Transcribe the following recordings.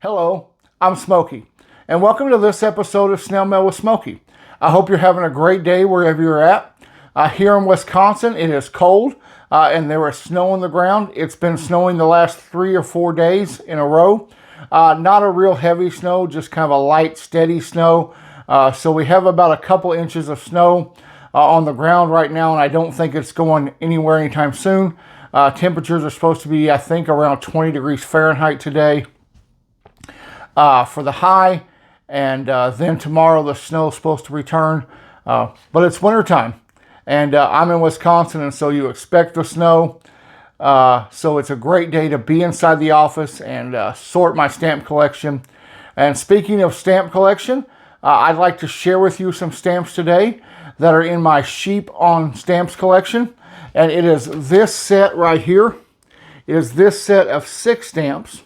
Hello, I'm Smokey, and welcome to this episode of Snail Mail with Smokey. I hope you're having a great day wherever you're at. Here in Wisconsin, it is cold, and there is snow on the ground. It's been snowing the last 3 or 4 days in a row. Not a real heavy snow, just kind of a light, steady snow. So we have about a couple inches of snow on the ground right now, and I don't think it's going anywhere anytime soon. Temperatures are supposed to be, I think, around 20 degrees Fahrenheit today for the high, and then tomorrow the snow is supposed to return. But it's wintertime, and I'm in Wisconsin, and so you expect the snow. So it's a great day to be inside the office and sort my stamp collection. And speaking of stamp collection, I'd like to share with you some stamps today that are in my Sheep on Stamps collection. And it is this set right here. It is this set of 6 stamps.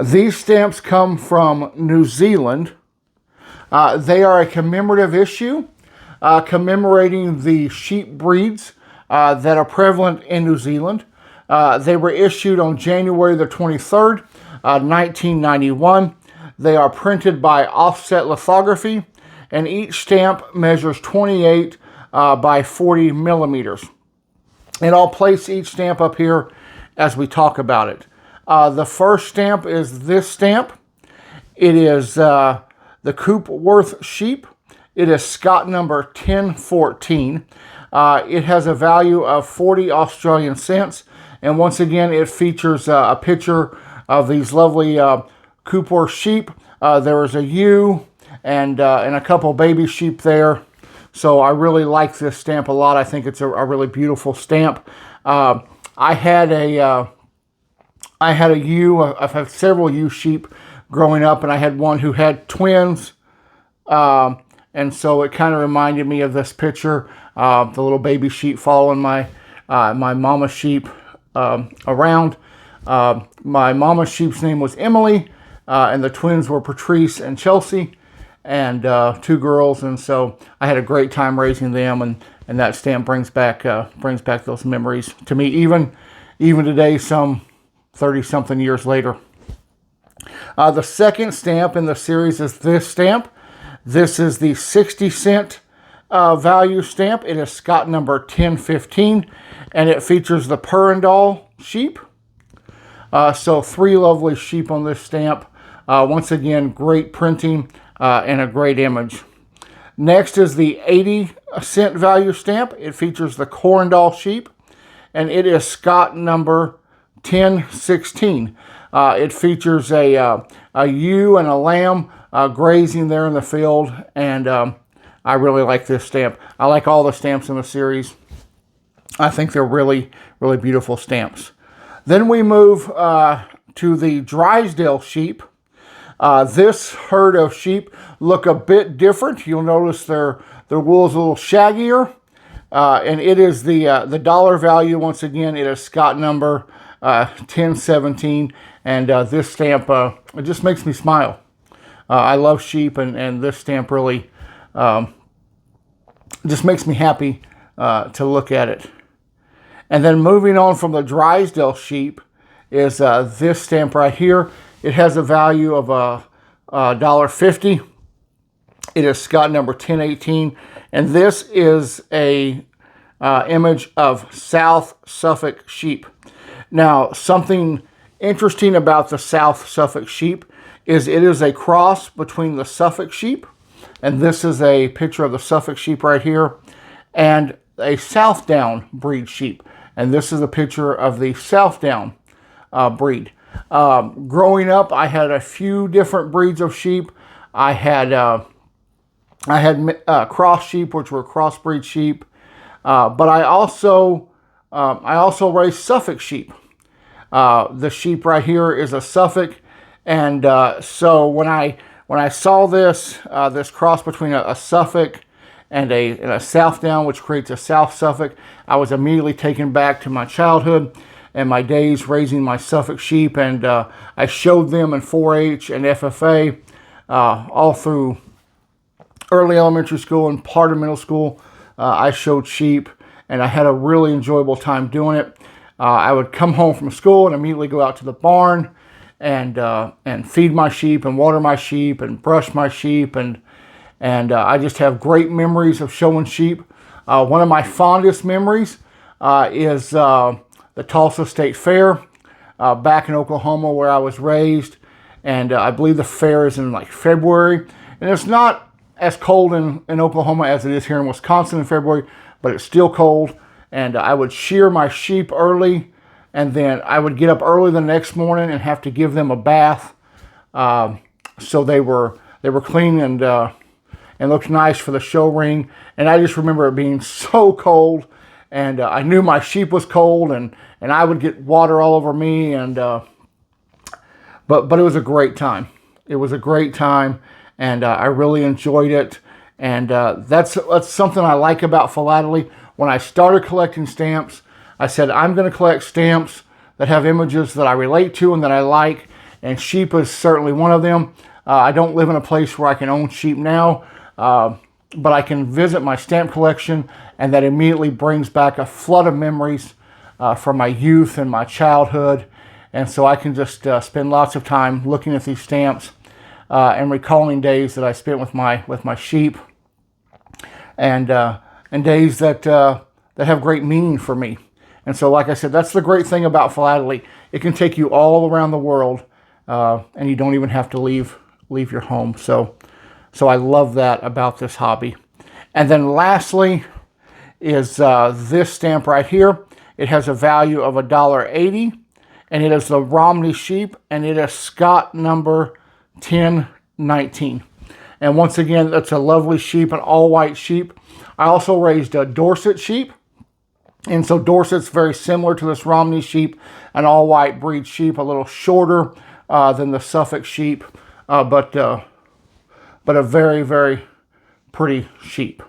These stamps come from New Zealand. They are a commemorative issue commemorating the sheep breeds that are prevalent in New Zealand. They were issued on January the 23rd, 1991. They are printed by offset lithography, and each stamp measures 28 by 40 millimeters. And I'll place each stamp up here as we talk about it. The first stamp is this stamp. It is the Coopworth sheep. It is Scott number 1014. It has a value of 40 Australian cents. And once again, it features a picture of these lovely Coopworth sheep. There is a ewe and a couple baby sheep there. So I really like this stamp a lot. I think it's a really beautiful stamp. I had a ewe. I've had several ewe sheep growing up, and I had one who had twins. And so it kind of reminded me of this picture, the little baby sheep following my mama sheep around. My mama sheep's name was Emily, and the twins were Patrice and Chelsea, and 2 girls. And so I had a great time raising them, and that stamp brings back those memories to me, even today, some 30-something years later. The second stamp in the series is this stamp. This is the 60-cent value stamp. It is Scott number 1015, and it features the Purandall sheep. So 3 lovely sheep on this stamp. Once again, great printing and a great image. Next is the 80-cent value stamp. It features the Corndall sheep, and it is Scott number 1016. It features a ewe and a lamb grazing there in the field, and I really like this stamp. I like all the stamps in the series. I think they're really, really beautiful stamps. Then we move to the Drysdale sheep. This herd of sheep look a bit different. You'll notice their wool's a little shaggier, and it is the dollar value. Once again, it is Scott number 1017, and this stamp it just makes me smile. I love sheep, and this stamp really just makes me happy to look at it. And then moving on from the Drysdale sheep is this stamp right here. It has a value of $1.50. It is Scott number 1018, and this is a image of South Suffolk sheep. Now, something interesting about the South Suffolk sheep is it is a cross between the Suffolk sheep, and this is a picture of the Suffolk sheep right here, and a Southdown breed sheep, and this is a picture of the Southdown breed. Growing up, I had a few different breeds of sheep. I had cross sheep, which were crossbreed sheep, but I also raised Suffolk sheep. The sheep right here is a Suffolk, and so when I saw this cross between a Suffolk and a Southdown, which creates a South Suffolk, I was immediately taken back to my childhood and my days raising my Suffolk sheep, and I showed them in 4-H and FFA all through early elementary school and part of middle school. I showed sheep, and I had a really enjoyable time doing it. I would come home from school and immediately go out to the barn and feed my sheep and water my sheep and brush my sheep, and I just have great memories of showing sheep. One of my fondest memories is the Tulsa State Fair back in Oklahoma, where I was raised, and I believe the fair is in like February, and it's not as cold in Oklahoma as it is here in Wisconsin in February, but it's still cold. And I would shear my sheep early, and then I would get up early the next morning and have to give them a bath, so they were clean and looked nice for the show ring. And I just remember it being so cold, and I knew my sheep was cold, and I would get water all over me, and but it was a great time. It was a great time, and I really enjoyed it. And that's something I like about philately. When I started collecting stamps, I said, I'm going to collect stamps that have images that I relate to and that I like, and sheep is certainly one of them. I don't live in a place where I can own sheep now, but I can visit my stamp collection, and that immediately brings back a flood of memories from my youth and my childhood. And so I can just spend lots of time looking at these stamps and recalling days that I spent with my sheep, and days that have great meaning for me. And so, like I said, that's the great thing about philately. It can take you all around the world, and you don't even have to leave your home. So I love that about this hobby. And then lastly is this stamp right here. It has a value of $1.80, and it is the Romney sheep, and it is Scott number 1019. And once again, that's a lovely sheep, an all-white sheep. I also raised a Dorset sheep, and so Dorset's very similar to this Romney sheep, an all-white breed sheep, a little shorter than the Suffolk sheep, but a very, very pretty sheep.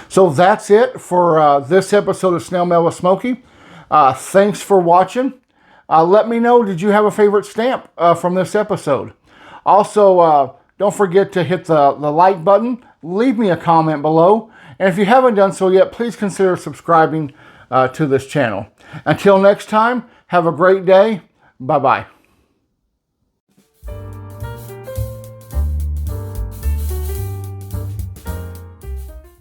So that's it for this episode of Snail Mail with Smokey. Thanks for watching. Let me know, did you have a favorite stamp from this episode? Also, don't forget to hit the like button. Leave me a comment below. And if you haven't done so yet, please consider subscribing to this channel. Until next time, have a great day. Bye-bye.